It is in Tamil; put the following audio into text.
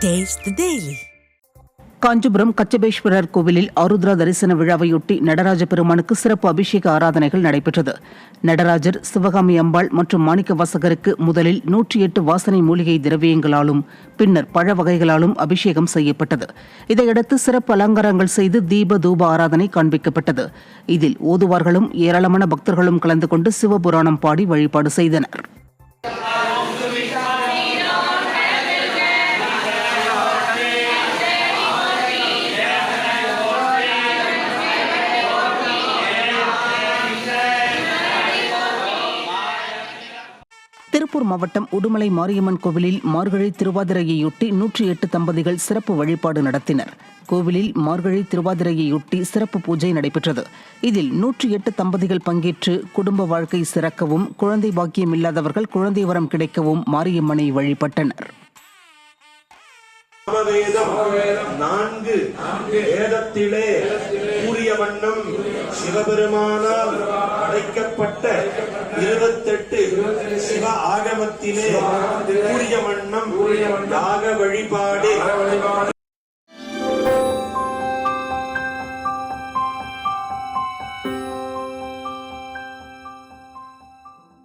Taste the Daily. Kanchipuram Kachabeswarar கோவிலில் ஆருத்ரா தரிசன விழாவையொட்டி நடராஜ பெருமானுக்கு சிறப்பு அபிஷேக ஆராதனைகள் நடைபெற்றது. நடராஜர், சிவகாமி அம்பாள் மற்றும் மாணிக்க வாசகருக்கு முதலில் 108 வாசனை மூலிகை திரவியங்களாலும் பின்னர் பழ வகைகளாலும் அபிஷேகம் செய்யப்பட்டது. இதையடுத்து சிறப்பு அலங்காரங்கள் செய்து தீப தூப ஆராதனை காண்பிக்கப்பட்டது. இதில் ஓதுவார்களும் ஏராளமான பக்தர்களும் கலந்து கொண்டு சிவபுராணம் பாடி வழிபாடு செய்தனர். திருப்பூர் மாவட்டம் உடுமலை மாரியம்மன் கோவிலில் மார்கழி திருவாதிரையையொட்டி 108 தம்பதிகள் சிறப்பு வழிபாடு நடத்தினர். கோவிலில் மார்கழி திருவாதிரையையொட்டி சிறப்பு பூஜை நடைபெற்றது. இதில் 108 தம்பதிகள் பங்கேற்று குடும்ப வாழ்க்கை சிறக்கவும், குழந்தை பாக்கியம் இல்லாதவர்கள் குழந்தை வரம் கிடைக்கவும் மாரியம்மனை வழிபட்டனர். நான்கு வேதத்திலே கூறிய வண்ணம் சிவபெருமானால் படைக்கப்பட்ட 28 சிவ ஆகமத்திலே கூறிய வண்ணம் யாக வழிபாடு